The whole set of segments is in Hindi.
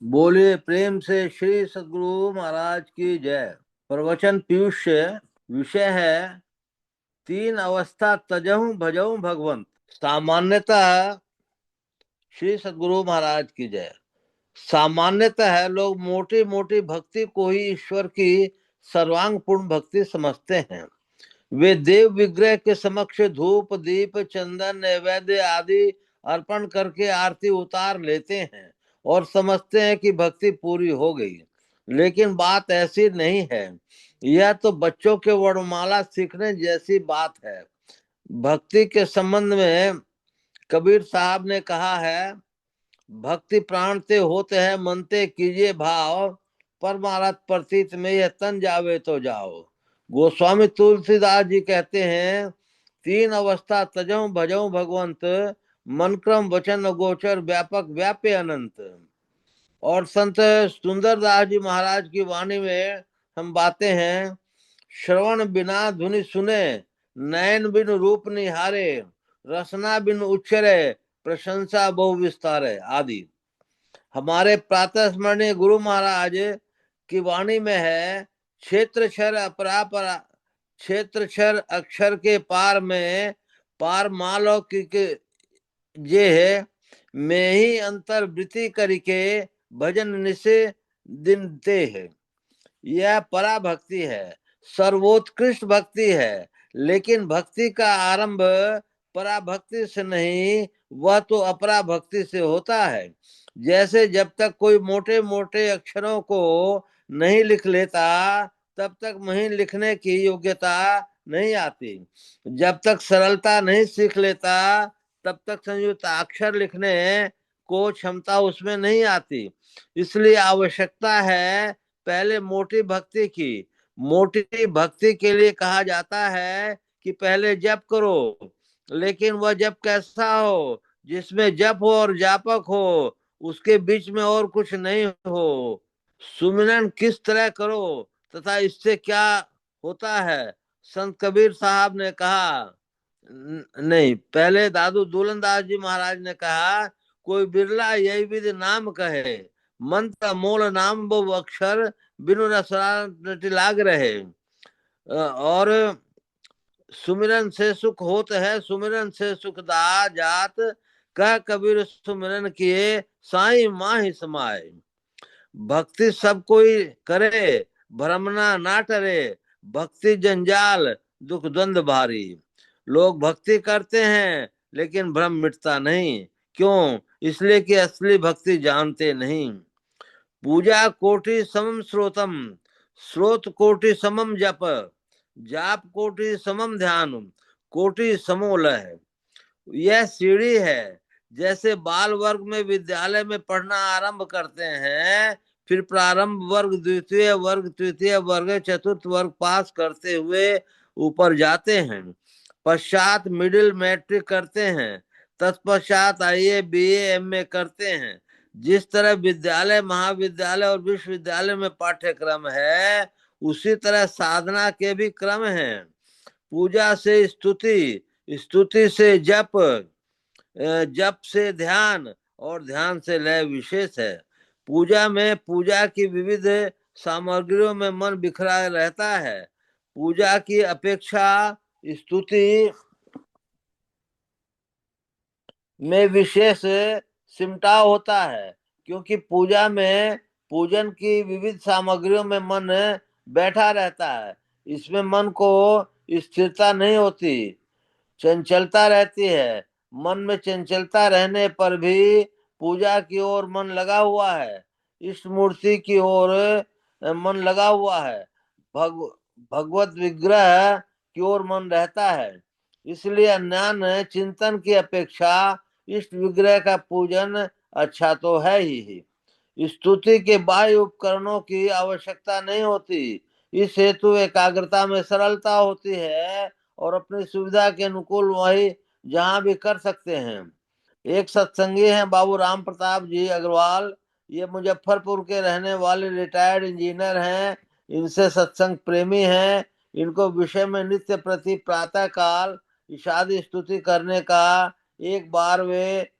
बोलिए प्रेम से श्री सद्गुरु महाराज की जय। प्रवचन पीयूष विषय है तीन अवस्था तजहु भजहु भगवंत। सामान्यतः श्री सद्गुरु महाराज की जय। सामान्यतः लोग मोटी मोटी भक्ति को ही ईश्वर की सर्वांग पूर्ण भक्ति समझते हैं। वे देव विग्रह के समक्ष धूप दीप चंदन नैवेद्य आदि अर्पण करके आरती उतार लेते हैं और समझते हैं कि भक्ति पूरी हो गई। लेकिन बात ऐसी नहीं है। यह तो बच्चों के वर्णमाला सीखने जैसी बात है। भक्ति के संबंध में कबीर साहब ने कहा है, भक्ति प्राण ते होते हैं मनते कीजिए भाव, परमारथ प्रतीत में यह तन जावे तो जाओ। गोस्वामी तुलसीदास जी कहते हैं, तीन अवस्था तजऊ भजऊ भगवंत, मन क्रम वचन गोचर व्यापक व्यापे अनंत। और संत सुंदरदास जी महाराज की वाणी में हम बातें हैं, श्रवण बिना धुनि सुने, नयन बिन रूप निहारे, रसना बिन उच्चरे, प्रशंसा बहु विस्तारे आदि। हमारे प्रातः स्मरणीय गुरु महाराज की वाणी में है, क्षेत्र क्षर अपरापरा, क्षेत्र क्षर अक्षर के पार में पार मालौकिक जे है, मैं ही अंतर वृत्ति करके भजन निशे दिन ते है। यह परा भक्ति है, सर्वोत्कृष्ट भक्ति है। लेकिन भक्ति का आरंभ परा भक्ति से नहीं, वह तो अपरा भक्ति से होता है। जैसे जब तक कोई मोटे मोटे अक्षरों को नहीं लिख लेता, तब तक महीन लिखने की योग्यता नहीं आती। जब तक सरलता नहीं सीख लेता, तब तक संयुक्त अक्षर लिखने को क्षमता उसमें नहीं आती। इसलिए आवश्यकता है पहले मोटी भक्ति की। मोटी भक्ति के लिए कहा जाता है कि पहले जप करो, लेकिन वह जप कैसा हो, जिसमें जप हो और जापक हो, उसके बीच में और कुछ नहीं हो। सुमिरन किस तरह करो तथा इससे क्या होता है। संत कबीर साहब ने कहा, नहीं, पहले दादू दुलनदास जी महाराज ने कहा, कोई बिरला यही विधि नाम कहे, मंत्र मूल नाम बहु अक्षर, बिनु रसना लाग रहे। और सुमिरन से सुख होत है, सुमिरन से सुख दा जात, कह कबीर सुमिरन किए साई माही समाए। भक्ति सब कोई करे, भ्रमना ना टरे, भक्ति जंजाल दुख द्वंद भारी। लोग भक्ति करते हैं लेकिन भ्रम मिटता नहीं। क्यों? इसलिए कि असली भक्ति जानते नहीं। पूजा कोटि समम श्रोतम, श्रोत कोटि समम जप, जाप कोटि समम ध्यान, कोटि समो लय। यह सीढ़ी है। जैसे बाल वर्ग में विद्यालय में पढ़ना आरंभ करते हैं, फिर प्रारंभ वर्ग, द्वितीय वर्ग, तृतीय वर्ग, चतुर्थ वर्ग पास करते हुए ऊपर जाते हैं। पश्चात मिडिल मैट्रिक करते हैं, तत्पश्चात आईए बीए एमए करते हैं। जिस तरह विद्यालय महाविद्यालय और विश्वविद्यालय में पाठ्यक्रम है, उसी तरह साधना के भी क्रम हैं। पूजा से स्तुति, स्तुति से जप, जप से ध्यान और ध्यान से लय विशेष है। पूजा में पूजा की विविध सामग्रियों में मन बिखरा रहता है। पूजा की अपेक्षा स्तुति में विशेष सिमटाव होता है, क्योंकि पूजा में पूजन की विविध सामग्रियों में मन बैठा रहता है। इसमें मन को स्थिरता नहीं होती, चंचलता रहती है। मन में चंचलता रहने पर भी पूजा की ओर मन लगा हुआ है, इष्ट मूर्ति की ओर मन लगा हुआ है, भगवत विग्रह की ओर मन रहता है। इसलिए ज्ञान चिंतन की अपेक्षा इष्ट विग्रह का पूजन अच्छा तो है ही। स्तुति के बाह्य उपकरणों की आवश्यकता नहीं होती। इस हेतु एकाग्रता में सरलता होती है और अपनी सुविधा के अनुकूल वही जहां भी कर सकते हैं। एक सत्संगी हैं बाबू राम प्रताप जी अग्रवाल। ये मुजफ्फरपुर के रहने वाले रिटायर्ड इंजीनियर हैं। इनसे सत्संग प्रेमी हैं। इनको विषय में नित्य प्रति प्रातः काल ईशादी स्तुति करने का, एक बार वे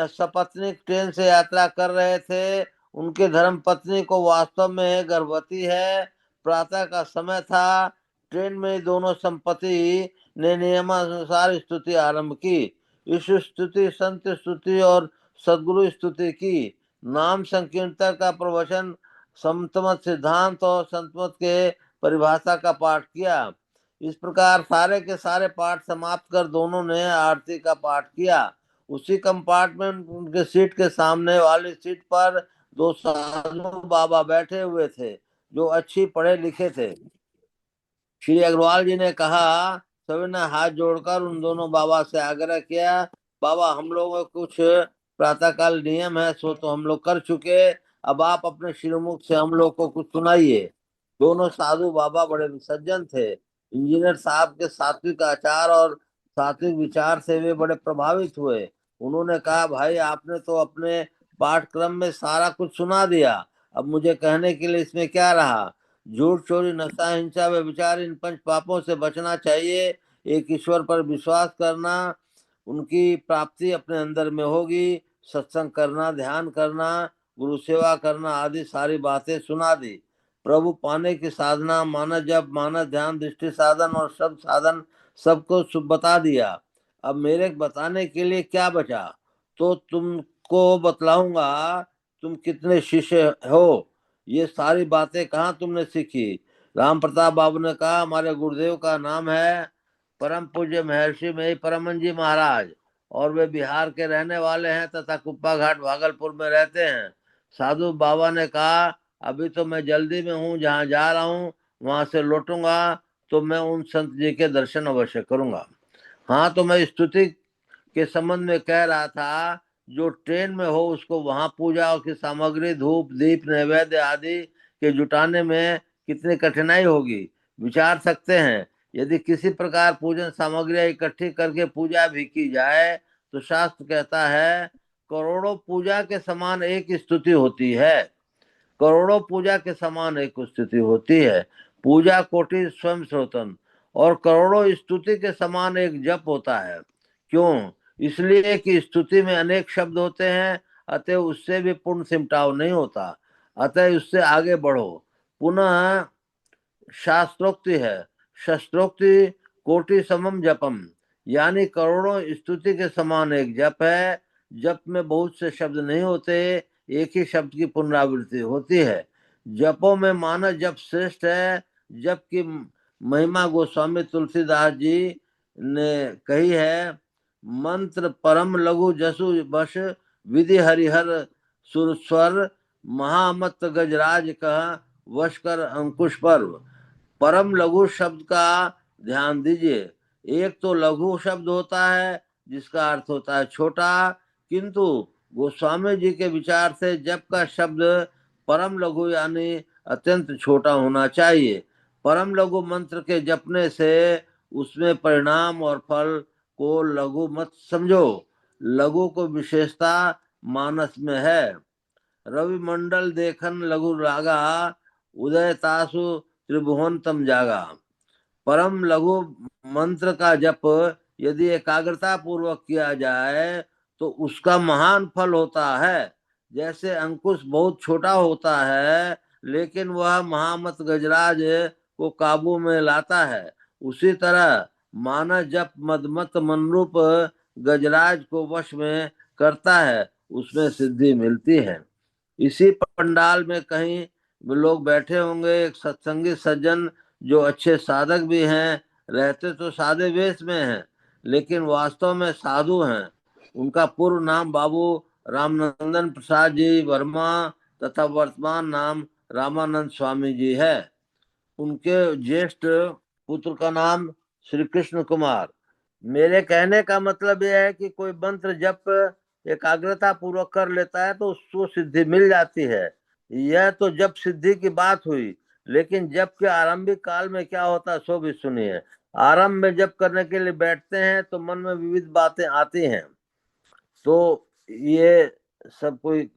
सपत्नीक ट्रेन से यात्रा कर रहे थे उनके धर्म पत्नी को वास्तव में गर्भवती है। प्रातः का समय था। ट्रेन में दोनों संपत्ति ने नियमानुसार स्तुति आरंभ की। इस स्तुति, संत स्तुति और सदगुरु स्तुति की। नाम संकीर्तन का प्रवचन, संतमत सिद्धांत और संतमत के परिभाषा का पाठ किया। इस प्रकार सारे के सारे पाठ समाप्त कर दोनों ने आरती का पाठ किया। उसी कंपार्टमेंट उनके सीट के सामने वाली सीट पर दो साधु बाबा बैठे हुए थे जो अच्छी पढ़े लिखे थे। श्री अग्रवाल जी ने कहा, सभी ने हाथ जोड़कर उन दोनों बाबा से आग्रह किया, बाबा हम लोगों को कुछ प्रातःकाल नियम है सो तो हम लोग कर चुके, अब आप अपने श्रीमुख से हम लोग को कुछ सुनाइए। दोनों साधु बाबा बड़े सज्जन थे। इंजीनियर साहब के सात्विक आचार और सात्विक विचार से वे बड़े प्रभावित हुए। उन्होंने कहा, भाई आपने तो अपने पाठक्रम में सारा कुछ सुना दिया, अब मुझे कहने के लिए इसमें क्या रहा। झूठ, चोरी, नशा, हिंसा व विचार, इन पंच पापों से बचना चाहिए। एक ईश्वर पर विश्वास करना, उनकी प्राप्ति अपने अंदर में होगी। सत्संग करना, ध्यान करना, गुरु सेवा करना आदि सारी बातें सुना दी। प्रभु पाने की साधना, मानस जप, मानस ध्यान, दृष्टि साधन और सब साधन सबको बता दिया। अब मेरे बताने के लिए क्या बचा, तो तुमको बतलाऊंगा। तुम कितने शिष्य हो, ये सारी बातें कहाँ तुमने सीखी। राम प्रताप बाबू ने कहा, हमारे गुरुदेव का नाम है परम पूज्य महर्षि में परमन जी महाराज, और वे बिहार के रहने वाले हैं तथा कुप्पा घाट भागलपुर में रहते हैं। साधु बाबा ने कहा, अभी तो मैं जल्दी में हूँ, जहाँ जा रहा हूँ वहां से लौटूंगा तो मैं उन संत जी के दर्शन अवश्य करूंगा। हाँ, तो मैं स्तुति के संबंध में कह रहा था, जो ट्रेन में हो उसको वहां पूजा की सामग्री, धूप, दीप, नैवेद्य आदि के जुटाने में कितनी कठिनाई होगी, विचार सकते हैं। यदि किसी प्रकार पूजन सामग्री इकट्ठी करके पूजा भी की जाए तो शास्त्र कहता है, करोड़ों पूजा के समान एक स्तुति होती है। करोड़ों पूजा के समान एक स्तुति होती है। पूजा कोटि स्वयं स्वतंत्र, और करोड़ों स्तुति के समान एक जप होता है। क्यों? इसलिए कि स्तुति में अनेक शब्द होते हैं, अतः उससे भी पूर्ण सिमटाव नहीं होता, अतः उससे आगे बढ़ो। पुनः शास्त्रोक्ति है, शस्त्रोक्ति कोटि समम जपम, यानी करोड़ों स्तुति के समान एक जप है। जप में बहुत से शब्द नहीं होते, एक ही शब्द की पुनरावृत्ति होती है। जपों में मानस जप श्रेष्ठ है। जप की महिमा गोस्वामी तुलसीदास जी ने कही है, मंत्र परम लघु जसु बश, विधि हरिहर सुरस्वर, महामत गजराज कह वश कर अंकुश पर्व। परम लघु शब्द का ध्यान दीजिए। एक तो लघु शब्द होता है जिसका अर्थ होता है छोटा, किंतु गोस्वामी जी के विचार से जप का शब्द परम लघु यानी अत्यंत छोटा होना चाहिए। परम लघु मंत्र के जपने से उसमें परिणाम और फल को लघु मत समझो। लघु को विशेषता मानस में है। रवि मंडल देखन लघु रागा, उदय तासु त्रिभुवन तम जागा। परम लघु मंत्र का जप यदि एकाग्रता पूर्वक किया जाए तो उसका महान फल होता है। जैसे अंकुश बहुत छोटा होता है लेकिन वह महामत गजराज को काबू में लाता है, उसी तरह मानस जप मदमत मनरूप गजराज को वश में करता है, उसमें सिद्धि मिलती है। इसी पंडाल में कहीं लोग बैठे होंगे, एक सत्संगी सज्जन जो अच्छे साधक भी हैं, रहते तो सादे वेश में हैं लेकिन वास्तव में साधु हैं। उनका पूर्व नाम बाबू रामनंदन प्रसाद जी वर्मा तथा वर्तमान नाम रामानंद स्वामी जी है। उनके ज्येष्ठ पुत्र का नाम श्री कृष्ण कुमार। मेरे कहने का मतलब यह है कि कोई मंत्र जप एकाग्रता पूर्वक कर लेता है तो उसको सिद्धि मिल जाती है। यह तो जप सिद्धि की बात हुई, लेकिन जप के आरंभिक काल में क्या होता है सो भी सुनिए। आरंभ में जप करने के लिए बैठते हैं तो मन में विविध बातें आती हैं, तो ये सब कोई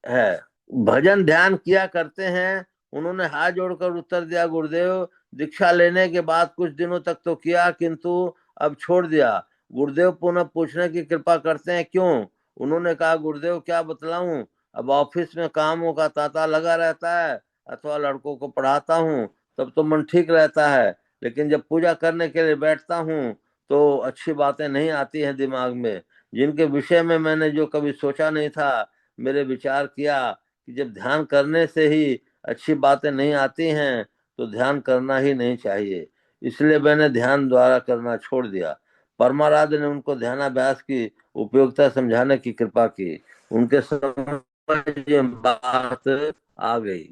है। भजन ध्यान किया करते हैं। उन्होंने हाथ जोड़कर उत्तर दिया, गुरुदेव दीक्षा लेने के बाद कुछ दिनों तक तो किया किंतु अब छोड़ दिया। गुरुदेव पुनः पूछने की कृपा करते हैं, क्यों? उन्होंने कहा, गुरुदेव क्या बतलाऊं, अब ऑफिस में कामों का तांता लगा रहता है अथवा लड़कों को पढ़ाता हूँ तब तो मन ठीक रहता है, लेकिन जब पूजा करने के लिए बैठता हूँ तो अच्छी बातें नहीं आती हैं दिमाग में, जिनके विषय में मैंने जो कभी सोचा नहीं था। मेरे विचार किया कि जब ध्यान करने से ही अच्छी बातें नहीं आती हैं तो ध्यान करना ही नहीं चाहिए, इसलिए मैंने ध्यान द्वारा करना छोड़ दिया। परमाराध्य ने उनको ध्यानाभ्यास की उपयोगिता समझाने की कृपा की। उनके समझ में बात आ गई।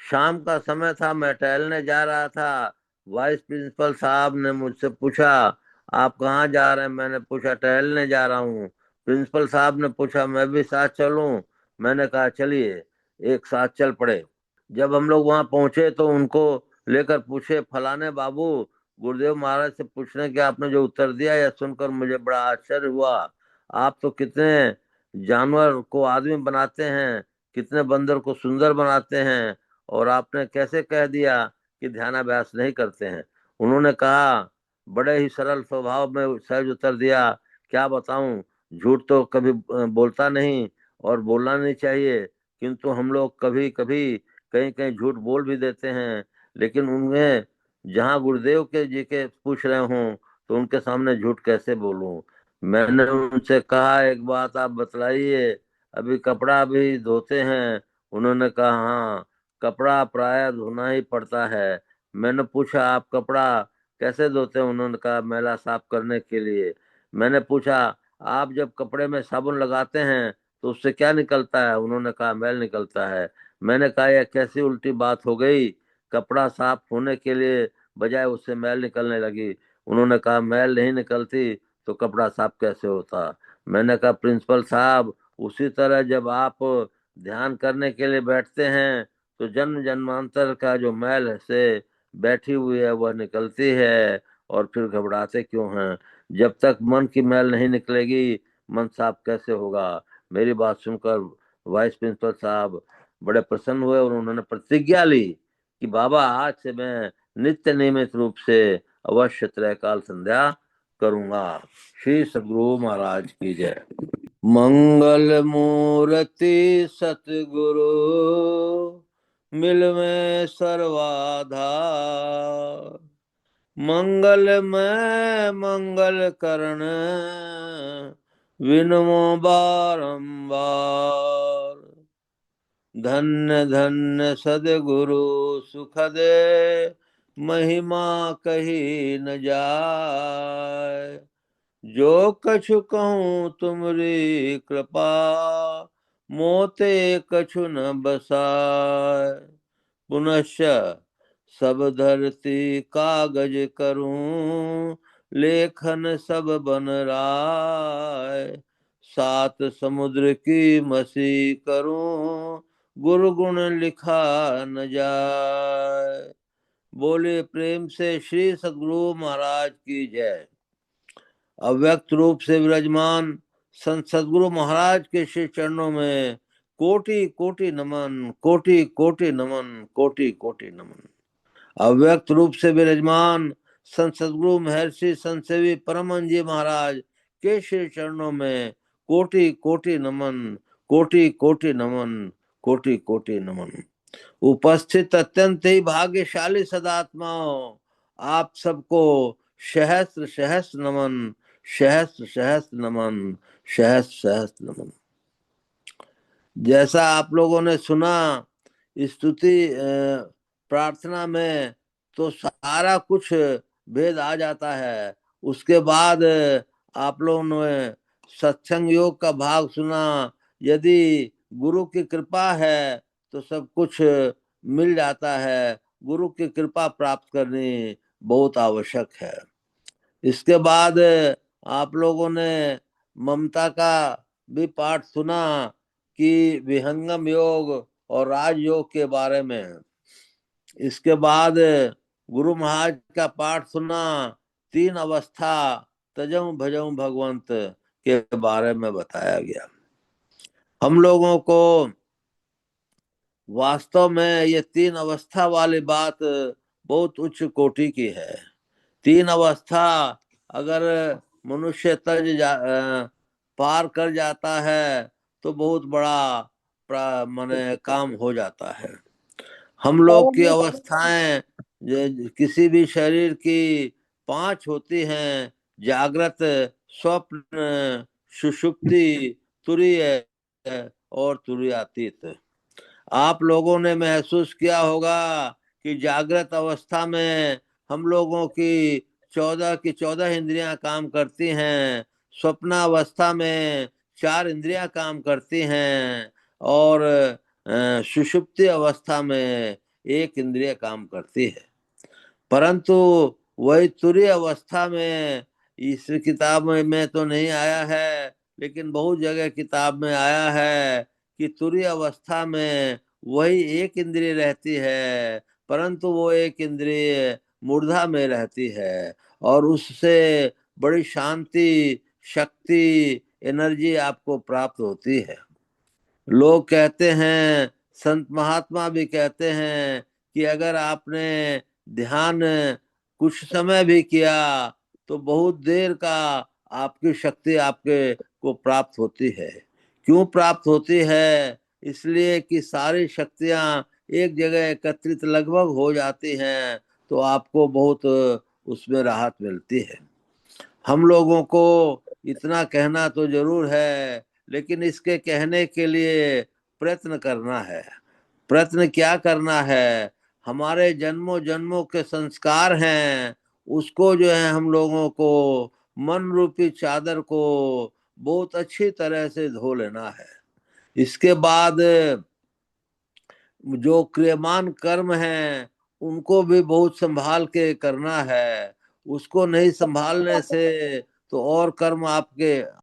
शाम का समय था, मैं टहलने जा रहा था। वाइस प्रिंसिपल साहब ने मुझसे पूछा, आप कहाँ जा रहे हैं? मैंने पूछा, टहलने जा रहा हूँ। प्रिंसिपल साहब ने पूछा, मैं भी साथ चलूं? मैंने कहा, चलिए। एक साथ चल पड़े। जब हम लोग वहां पहुंचे तो उनको लेकर पूछे, फलाने बाबू, गुरुदेव महाराज से पूछने के आपने जो उत्तर दिया यह सुनकर मुझे बड़ा आश्चर्य हुआ। आप तो कितने जानवर को आदमी बनाते हैं, कितने बंदर को सुंदर बनाते हैं, और आपने कैसे कह दिया कि ध्यानाभ्यास नहीं करते हैं? उन्होंने कहा, बड़े ही सरल स्वभाव में सहज उत्तर दिया, क्या बताऊं, झूठ तो कभी बोलता नहीं और बोलना नहीं चाहिए, किंतु हम लोग कभी कभी कहीं कहीं झूठ बोल भी देते हैं। लेकिन उन्हें जहाँ गुरुदेव के जी के पूछ रहे हूँ तो उनके सामने झूठ कैसे बोलूं? मैंने उनसे कहा, एक बात आप बतलाइए, अभी कपड़ा भी धोते हैं? उन्होंने कहा, हाँ, कपड़ा प्राय धोना ही पड़ता है। मैंने पूछा, आप कपड़ा कैसे धोते हैं? उन्होंने कहा, मैला साफ करने के लिए। मैंने पूछा, आप जब कपड़े में साबुन लगाते हैं तो उससे क्या निकलता है? उन्होंने कहा, मैल निकलता है। मैंने कहा, यह कैसी उल्टी बात हो गई, कपड़ा साफ होने के लिए बजाय उससे मैल निकलने लगी। उन्होंने कहा, मैल नहीं निकलती तो कपड़ा साफ कैसे होता? मैंने कहा, प्रिंसिपल साहब, उसी तरह जब आप ध्यान करने के लिए बैठते हैं तो जन्म जन्मांतर का जो मैल से बैठी हुई है वह निकलती है, और फिर घबराते क्यों हैं? जब तक मन की मैल नहीं निकलेगी मन साफ कैसे होगा? मेरी बात सुनकर वाइस प्रिंसिपल साहब बड़े प्रसन्न हुए और उन्होंने प्रतिज्ञा ली कि बाबा, आज से मैं नित्य नियमित रूप से अवश्य त्रैकाल संध्या करूंगा। श्री सद्गुरु महाराज की जय। मंगल मूर्ति सतगुरु मिलवे सर्वाधार, मंगलमय मंगल करण विनमो बारंबार। धन्य धन्य सदगुरु सुखदे महिमा कही न जाय, जो कछु कहूँ तुमरी कृपा मोते कछु न बसाय। पुनश्च सब धरती कागज करूं लेखन सब बन राय, सात समुद्र की मसी करूं गुरु गुण लिखा न जाए। बोले प्रेम से श्री सद्गुरु महाराज की जय। अव्यक्त रूप से विराजमान संत सद्गुरु महाराज के श्री चरणों में कोटि कोटि नमन, कोटि कोटि नमन, कोटि कोटि नमन। अव्यक्त रूप से विराजमान संत सद्गुरु महर्षि संत सेवी परमहंस जी महाराज के श्री चरणों में कोटि कोटि नमन, कोटि कोटि नमन, कोटि कोटि नमन। उपस्थित अत्यंत ही भाग्यशाली सदात्माओं, आप सबको सहस्त्र सहस्त्र नमन, सहस्त्र सहस्त्र नमन, सहस्त्र सहस्त्र नमन। जैसा आप लोगों ने सुना स्तुति प्रार्थना में, तो सारा कुछ भेद आ जाता है। उसके बाद आप लोगों ने सत्संग योग का भाग सुना। यदि गुरु की कृपा है तो सब कुछ मिल जाता है। गुरु की कृपा प्राप्त करनी बहुत आवश्यक है। इसके बाद आप लोगों ने ममता का भी पाठ सुना कि विहंगम योग और राजयोग के बारे में। इसके बाद गुरु महाराज का पाठ सुना, तीन अवस्था तजऊ भजऊ भगवंत के बारे में बताया गया। हम लोगों को वास्तव में ये तीन अवस्था वाली बात बहुत उच्च कोटि की है। तीन अवस्था अगर मनुष्य पार कर जाता है तो बहुत बड़ा माने काम हो जाता है। हम लोग की अवस्थाएं किसी भी शरीर की 5 होती हैं: जागृत, स्वप्न, सुषुप्ति, तुरीय और तुरीयातीत। आप लोगों ने महसूस किया होगा कि जागृत अवस्था में हम लोगों की 14 की 14 इंद्रियां काम करती हैं, स्वप्नावस्था में 4 इंद्रियां काम करती हैं, और सुषुप्ति अवस्था में 1 इंद्रिय काम करती है। परंतु वही तुरीय अवस्था में, इस किताब में तो नहीं आया है, लेकिन बहुत जगह किताब में आया है कि तुरीय अवस्था में वही 1 इंद्रिय रहती है, परंतु वो 1 इंद्रिय मूर्धा में रहती है, और उससे बड़ी शांति, शक्ति, एनर्जी आपको प्राप्त होती है। लोग कहते हैं, संत महात्मा भी कहते हैं कि अगर आपने ध्यान कुछ समय भी किया तो बहुत देर का आपकी शक्ति आपके को प्राप्त होती है। क्यों प्राप्त होती है? इसलिए कि सारी शक्तियां एक जगह एकत्रित लगभग हो जाती हैं, तो आपको बहुत उसमें राहत मिलती है। हम लोगों को इतना कहना तो जरूर है, लेकिन इसके कहने के लिए प्रयत्न करना है। प्रयत्न क्या करना है? हमारे जन्मों जन्मों के संस्कार हैं, उसको जो है हम लोगों को मन रूपी चादर को बहुत अच्छी तरह से धो लेना है। इसके बाद जो क्रियमान कर्म हैं उनको भी बहुत संभाल के करना है। उसको नहीं संभालने से तो और कर्म आपके